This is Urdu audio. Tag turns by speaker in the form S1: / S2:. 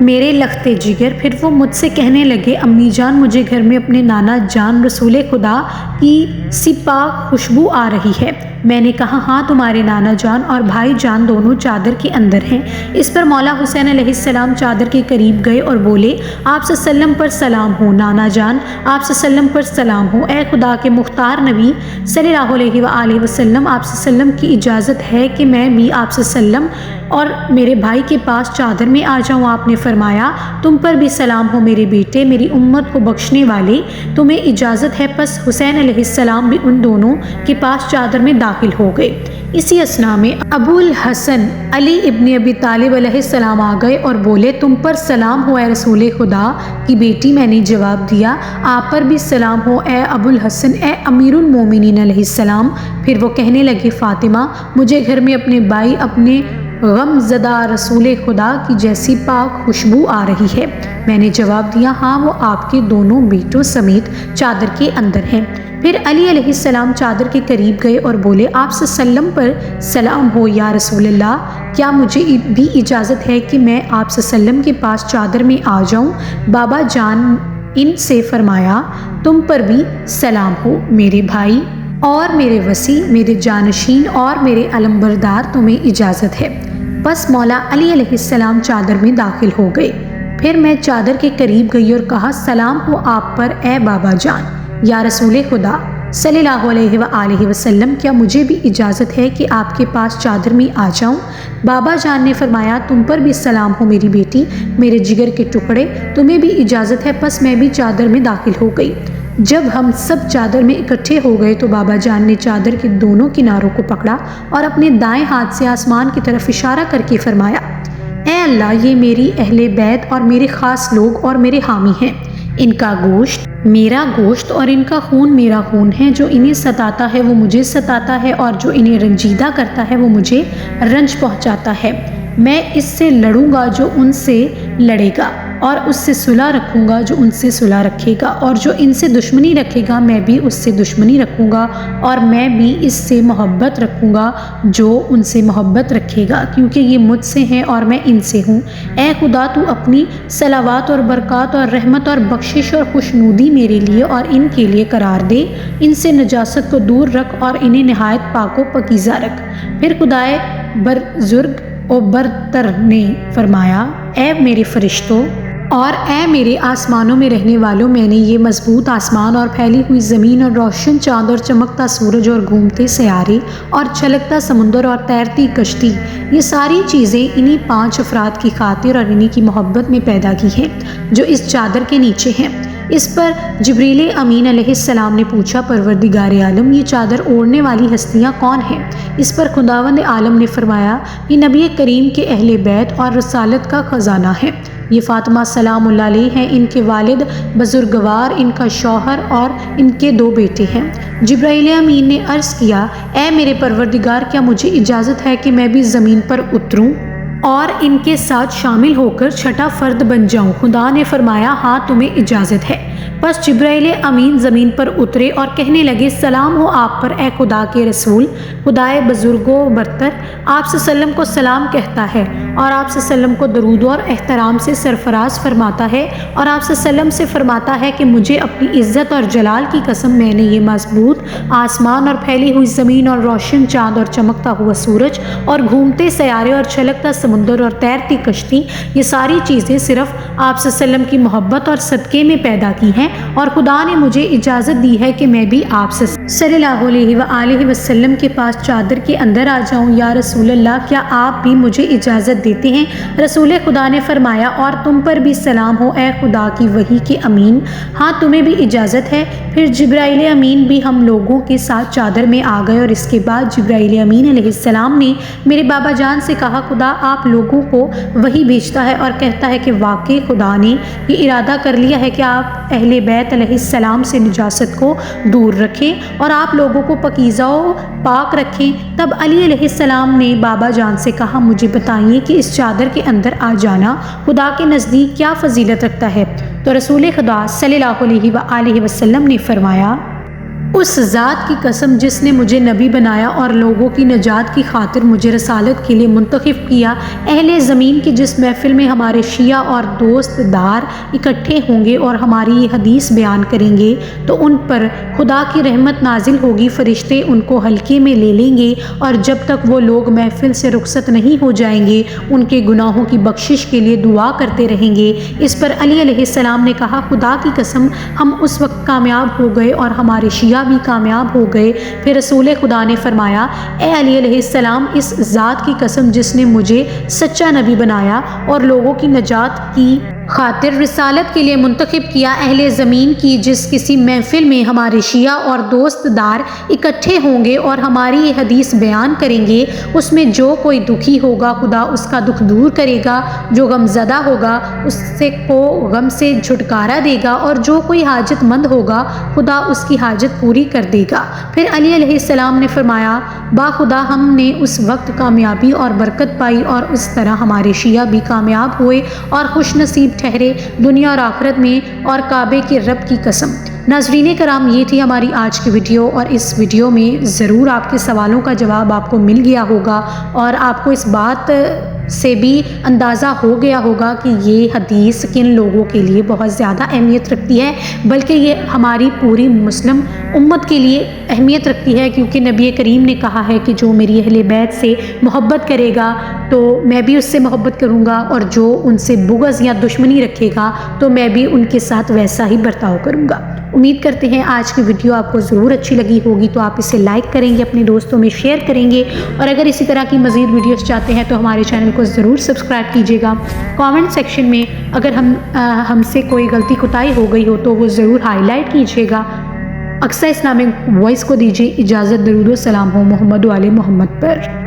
S1: میرے لخت جگر۔ پھر وہ مجھ سے کہنے لگے امی جان مجھے گھر میں اپنے نانا جان رسول خدا کی سی پاک خوشبو آ رہی ہے۔ میں نے کہا ہاں تمہارے نانا جان اور بھائی جان دونوں چادر کے اندر ہیں۔ اس پر مولا حسین علیہ السلام چادر کے قریب گئے اور بولے آپ صلی اللہ علیہ وسلم پر سلام ہو نانا جان، آپ صلی اللہ علیہ وسلم پر سلام ہو۔ اے خدا کے مختار نبی صلی اللہ علیہ وآلہ وسلم، آپ صلی اللہ علیہ وسلم کی اجازت ہے کہ میں بھی آپ صلی اللہ علیہ وسلم اور میرے بھائی کے پاس چادر میں آ جاؤں۔ آپ نے فرمایا تم پر بھی سلام ہو میرے بیٹے، میری امت کو بخشنے والے، تمہیں اجازت ہے۔ پس حسین علیہ السلام بھی ان دونوں کے پاس چادر میں داخل ہو گئے۔ اسی اثناء میں ابو الحسن علی ابن ابی طالب علیہ السلام آ گئے اور بولے تم پر سلام ہو اے رسول خدا کی بیٹی۔ میں نے جواب دیا آپ پر بھی سلام ہو اے ابو الحسن، اے امیر المومنین علیہ السلام۔ پھر وہ کہنے لگے فاطمہ مجھے گھر میں اپنے بھائی اپنے غم زدہ رسول خدا کی جیسی پاک خوشبو آ رہی ہے۔ میں نے جواب دیا ہاں وہ آپ کے دونوں بیٹوں سمیت چادر کے اندر ہیں۔ پھر علی علیہ السلام چادر کے قریب گئے اور بولے آپ صلی اللہ علیہ وسلم پر سلام ہو یا رسول اللہ، کیا مجھے بھی اجازت ہے کہ میں آپ صلی اللہ علیہ وسلم کے پاس چادر میں آ جاؤں؟ بابا جان ان سے فرمایا تم پر بھی سلام ہو میرے بھائی اور میرے وصی، میرے جانشین اور میرے علمبردار، تمہیں اجازت ہے۔ بس مولا علی علیہ السلام چادر میں داخل ہو گئے۔ پھر میں چادر کے قریب گئی اور کہا سلام ہو آپ پر اے بابا جان یا رسول خدا صلی اللہ علیہ وآلہ وسلم، کیا مجھے بھی اجازت ہے کہ آپ کے پاس چادر میں آ جاؤں؟ بابا جان نے فرمایا تم پر بھی سلام ہو میری بیٹی، میرے جگر کے ٹکڑے، تمہیں بھی اجازت ہے۔ پس میں بھی چادر میں داخل ہو گئی۔ جب ہم سب چادر میں اکٹھے ہو گئے تو بابا جان نے چادر کے دونوں کناروں کو پکڑا اور اپنے دائیں ہاتھ سے آسمان کی طرف اشارہ کر کے فرمایا اے اللہ یہ میری اہل بیت اور میرے خاص لوگ اور میرے حامی ہیں، ان کا گوشت میرا گوشت اور ان کا خون میرا خون ہے، جو انہیں ستاتا ہے وہ مجھے ستاتا ہے اور جو انہیں رنجیدہ کرتا ہے وہ مجھے رنج پہنچاتا ہے۔ میں اس سے لڑوں گا جو ان سے لڑے گا اور اس سے صلح رکھوں گا جو ان سے صلح رکھے گا، اور جو ان سے دشمنی رکھے گا میں بھی اس سے دشمنی رکھوں گا، اور میں بھی اس سے محبت رکھوں گا جو ان سے محبت رکھے گا، کیونکہ یہ مجھ سے ہیں اور میں ان سے ہوں۔ اے خدا تو اپنی صلوات اور برکات اور رحمت اور بخشش اور خوشنودی میرے لیے اور ان کے لیے قرار دے، ان سے نجاست کو دور رکھ اور انہیں نہایت پاک و پاکیزہ رکھ۔ پھر خدائے برزرگ و برتر نے فرمایا اے میرے فرشتوں اور اے میرے آسمانوں میں رہنے والوں، میں نے یہ مضبوط آسمان اور پھیلی ہوئی زمین اور روشن چاند اور چمکتا سورج اور گھومتے سیارے اور چھلکتا سمندر اور تیرتی کشتی، یہ ساری چیزیں انہی 5 افراد کی خاطر اور انہی کی محبت میں پیدا کی ہیں جو اس چادر کے نیچے ہیں۔ اس پر جبریل امین علیہ السلام نے پوچھا پروردگار عالم یہ چادر اوڑھنے والی ہستیاں کون ہیں؟ اس پر خداوند عالم نے فرمایا یہ نبی کریم کے اہل بیت اور رسالت کا خزانہ ہے، یہ فاطمہ سلام اللہ علیہ ہیں، ان کے والد بزرگوار، ان کا شوہر اور ان کے 2 بیٹے ہیں۔ جبرائیل امین نے عرض کیا اے میرے پروردگار کیا مجھے اجازت ہے کہ میں بھی زمین پر اتروں اور ان کے ساتھ شامل ہو کر چھٹا فرد بن جاؤں؟ خدا نے فرمایا ہاں تمہیں اجازت ہے۔ پس جبرائیل امین زمین پر اترے اور کہنے لگے سلام ہو آپ پر اے خدا کے رسول، خدائے بزرگ و برتر آپ صلی اللہ علیہ وسلم کو سلام کہتا ہے اور آپ صلی اللہ علیہ وسلم کو درود اور احترام سے سرفراز فرماتا ہے، اور آپ صلی اللہ علیہ وسلم سے فرماتا ہے کہ مجھے اپنی عزت اور جلال کی قسم میں نے یہ مضبوط آسمان اور پھیلی ہوئی زمین اور روشن چاند اور چمکتا ہوا سورج اور گھومتے سیارے اور چھلکتا سمندر اور تیرتی کشتی، یہ ساری چیزیں صرف آپ صلی اللہ علیہ وسلم کی محبت اور صدقے میں پیدا کی ہیں، اور خدا نے مجھے اجازت دی ہے کہ میں بھی آپ صلی اللہ علیہ وآلہ وسلم کے پاس چادر کے اندر آ جاؤں۔ یا رسول اللہ کیا آپ بھی مجھے اجازت دیتے ہیں؟ رسول خدا نے فرمایا اور تم پر بھی سلام ہو اے خدا کی وحی کے امین، ہاں تمہیں بھی اجازت ہے۔ پھر جبرائیل امین بھی ہم لوگوں کے ساتھ چادر میں آ گئے، اور اس کے بعد جبرائیل امین علیہ السلام نے میرے بابا جان سے کہا خدا آپ لوگوں کو وحی بھیجتا ہے اور کہتا ہے کہ واقعی خدا نے یہ ارادہ کر لیا ہے کہ آپ اہل بیت علیہ السلام سے نجاست کو دور رکھیں اور آپ لوگوں کو پاکیزہ و پاک رکھیں۔ تب علی علیہ السلام نے بابا جان سے کہا مجھے بتائیے کہ اس چادر کے اندر آ جانا خدا کے نزدیک کیا فضیلت رکھتا ہے؟ تو رسول خدا صلی اللہ علیہ وآلہ وسلم نے فرمایا اس ذات کی قسم جس نے مجھے نبی بنایا اور لوگوں کی نجات کی خاطر مجھے رسالت کے لیے منتخب کیا، اہل زمین کی جس محفل میں ہمارے شیعہ اور دوست دار اکٹھے ہوں گے اور ہماری یہ حدیث بیان کریں گے تو ان پر خدا کی رحمت نازل ہوگی، فرشتے ان کو حلقے میں لے لیں گے اور جب تک وہ لوگ محفل سے رخصت نہیں ہو جائیں گے ان کے گناہوں کی بخشش کے لیے دعا کرتے رہیں گے۔ اس پر علی علیہ السلام نے کہا، خدا کی قسم ہم اس وقت کامیاب ہو گئے اور ہمارے شیعہ بھی کامیاب ہو گئے۔ پھر رسول خدا نے فرمایا، اے علی علیہ السلام، اس ذات کی قسم جس نے مجھے سچا نبی بنایا اور لوگوں کی نجات کی خاطر رسالت کے لیے منتخب کیا، اہل زمین کی جس کسی محفل میں ہمارے شیعہ اور دوست دار اکٹھے ہوں گے اور ہماری یہ حدیث بیان کریں گے، اس میں جو کوئی دکھی ہوگا خدا اس کا دکھ دور کرے گا، جو غم زدہ ہوگا اس سے کو غم سے چھٹکارا دے گا اور جو کوئی حاجت مند ہوگا خدا اس کی حاجت پوری کر دے گا۔ پھر علی علیہ السلام نے فرمایا، با خدا ہم نے اس وقت کامیابی اور برکت پائی اور اس طرح ہمارے شیعہ بھی کامیاب ہوئے اور خوش نصیب ٹھہرے دنیا اور آخرت میں، اور کعبے کے رب کی قسم۔ ناظرین کرام، یہ تھی ہماری آج کی ویڈیو، اور اس ویڈیو میں ضرور آپ کے سوالوں کا جواب آپ کو مل گیا ہوگا اور آپ کو اس بات سے بھی اندازہ ہو گیا ہوگا کہ یہ حدیث کن لوگوں کے لیے بہت زیادہ اہمیت رکھتی ہے، بلکہ یہ ہماری پوری مسلم امت کے لیے اہمیت رکھتی ہے، کیونکہ نبی کریم نے کہا ہے کہ جو میری اہل بیت سے محبت کرے گا تو میں بھی اس سے محبت کروں گا، اور جو ان سے بغض یا دشمنی رکھے گا تو میں بھی ان کے ساتھ ویسا ہی برتاؤ کروں گا۔ امید کرتے ہیں آج کی ویڈیو آپ کو ضرور اچھی لگی ہوگی، تو آپ اسے لائک کریں گے، اپنے دوستوں میں شیئر کریں گے، اور اگر اسی طرح کی مزید ویڈیوز چاہتے ہیں تو ہمارے چینل کو ضرور سبسکرائب کیجیے گا۔ کامنٹ سیکشن میں اگر ہم سے کوئی غلطی کوتاہی ہو گئی ہو تو وہ ضرور ہائی لائٹ کیجیے گا۔ اقصی اسلامک وائس کو دیجیے اجازت۔ درود و سلام ہو محمد و آل محمد پر۔